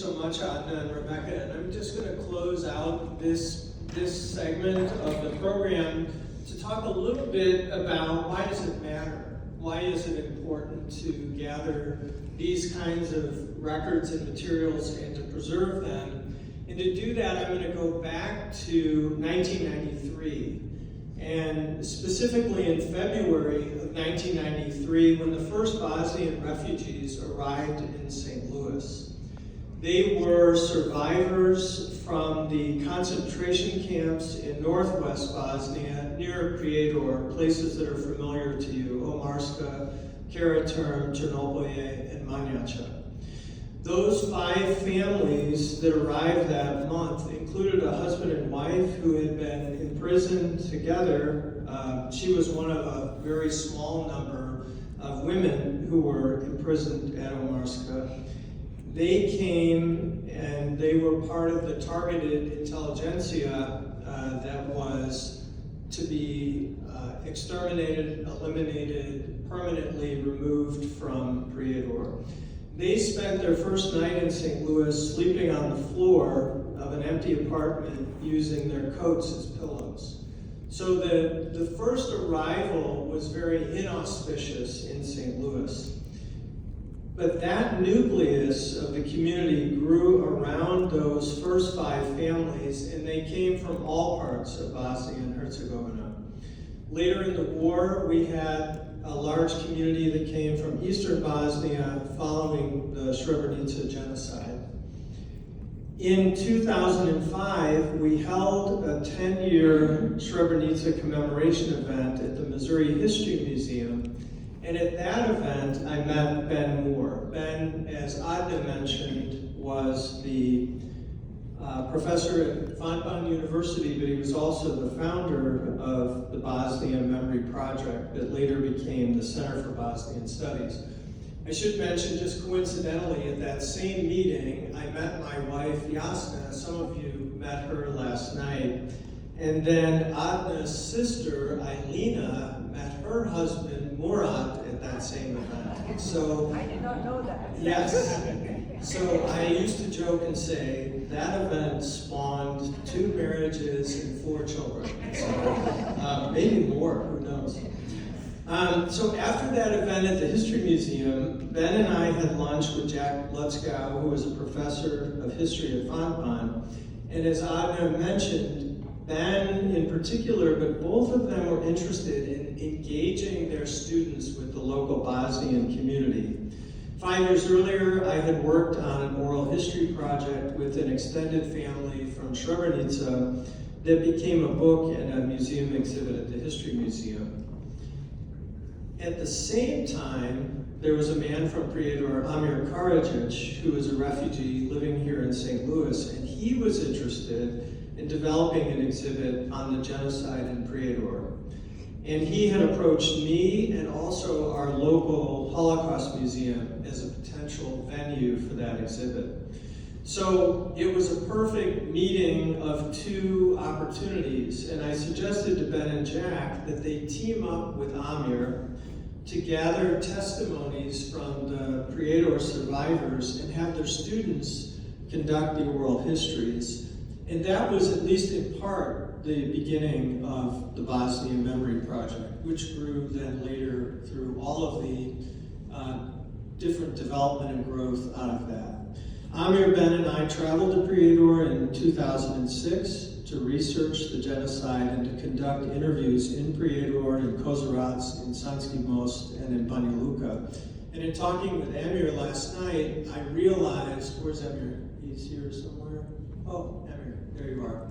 So much, Adna and Rebecca, and I'm just going to close out this segment of the program to talk a little bit about why does it matter? Why is it important to gather these kinds of records and materials and to preserve them? And to do that, I'm going to go back to 1993, and specifically in February of 1993, when the first Bosnian refugees arrived in St. Louis. They were survivors from the concentration camps in northwest Bosnia, near Prijedor, places that are familiar to you, Omarska, Karaturm, Črnobolje, and Manjača. Those 5 families that arrived that month included a husband and wife who had been imprisoned together. She was one of a very small number of women who were imprisoned at Omarska. They came and they were part of the targeted intelligentsia that was to be exterminated, eliminated, permanently removed from Prijedor. They spent their first night in St. Louis sleeping on the floor of an empty apartment using their coats as pillows. So the first arrival was very inauspicious in St. Louis. But that nucleus of the community grew around those first 5 families, and they came from all parts of Bosnia and Herzegovina. Later in the war, we had a large community that came from eastern Bosnia following the Srebrenica genocide. In 2005, we held a 10-year Srebrenica commemoration event at the Missouri History Museum. And at that event, I met Ben Moore. Ben, as Adna mentioned, was the professor at Fontbonne University, but he was also the founder of the Bosnia Memory Project that later became the Center for Bosnian Studies. I should mention, just coincidentally, at that same meeting, I met my wife, Jasna. Some of you met her last night. And then Adna's sister, Ailina, met her husband, Murat, at that same event. So I did not know that. Yes. So I used to joke and say, that event spawned 2 marriages and 4 children. So, maybe more, who knows. So after that event at the History Museum, Ben and I had lunch with Jack Lutzkow, who was a professor of history at Fontbonne. And as Adna mentioned, Ben in particular, but both of them were interested in engaging their students with the local Bosnian community. 5 years earlier, I had worked on an oral history project with an extended family from Srebrenica that became a book and a museum exhibit at the History Museum. At the same time, there was a man from Prijedor, Amir Karadzic, who was a refugee living here in St. Louis, and he was interested in developing an exhibit on the genocide in Prijedor. And he had approached me and also our local Holocaust Museum as a potential venue for that exhibit. So it was a perfect meeting of 2 opportunities, and I suggested to Ben and Jack that they team up with Amir to gather testimonies from the Prijedor survivors and have their students conduct the oral histories. And that was, at least in part, the beginning of the Bosnian Memory Project, which grew then later through all of the different development and growth out of that. Amir, Ben, and I traveled to Prijedor in 2006 to research the genocide and to conduct interviews in Prijedor, in Kozarac, in Sanski Most, and in Banja Luka. And in talking with Amir last night, I realized, where's Amir? He's here somewhere. Oh, Amir, there you are.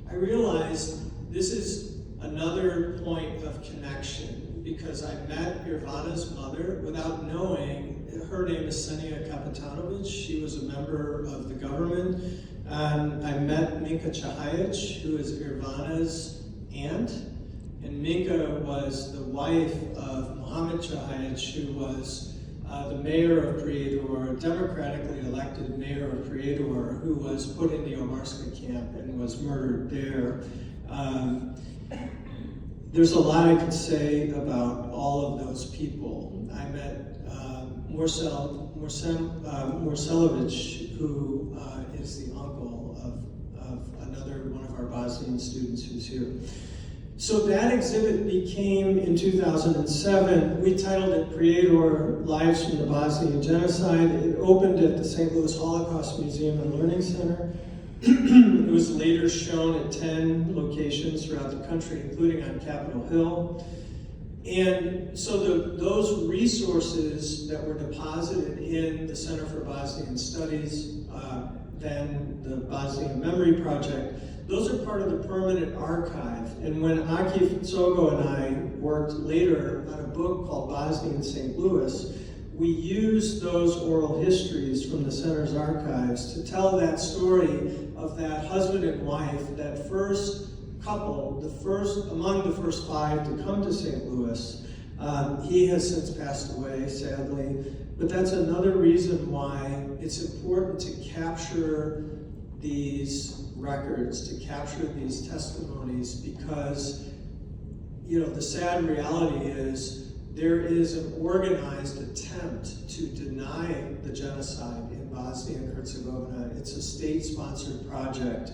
I realized this is another point of connection because I met Irvana's mother without knowing. Her name is Senija Kapitanovic. She was a member of the government. I met Minka Chahajic, who is Irvana's aunt. And Minka was the wife of Mohammed Chahajic, who was the mayor of Prijedor, democratically elected mayor of Prijedor, who was put in the Omarska camp and was murdered there. There's a lot I could say about all of those people. I met Morcelovic, who is the uncle of another one of our Bosnian students who's here. So that exhibit became, in 2007, we titled it Creator Lives from the Bosnian Genocide. It opened at the St. Louis Holocaust Museum and Learning Center. It was later shown at 10 locations throughout the country, including on Capitol Hill. And so those resources that were deposited in the Center for Bosnian Studies, then the Bosnian Memory Project, those are part of the permanent archive. And when Akif Tsogo and I worked later on a book called Bosnia in St. Louis, we used those oral histories from the Center's archives to tell that story of that husband and wife, that first couple, among the first 5 to come to St. Louis. He has since passed away, sadly, but that's another reason why it's important to capture these records, to capture these testimonies, because, you know, the sad reality is there is an organized attempt to deny the genocide in Bosnia and Herzegovina. It's a state-sponsored project,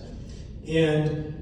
and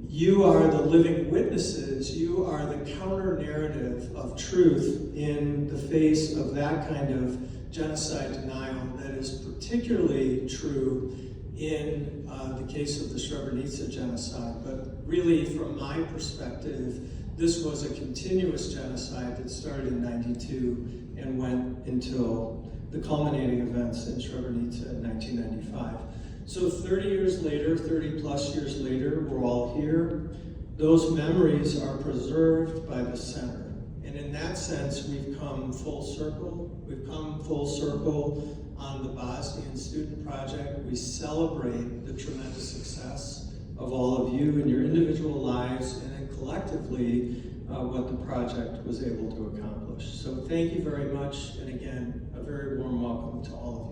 you are the living witnesses, you are the counter-narrative of truth in the face of that kind of genocide denial that is particularly true in the case of the Srebrenica genocide. But really, from my perspective, this was a continuous genocide that started in '92 and went until the culminating events in Srebrenica in 1995. So 30 years later, 30 plus years later, we're all here. Those memories are preserved by the center. And in that sense, we've come full circle. We've come full circle on the Bosnian Student Project. We celebrate the tremendous success of all of you in your individual lives, and then collectively what the project was able to accomplish. So thank you very much, and again, a very warm welcome to all of you.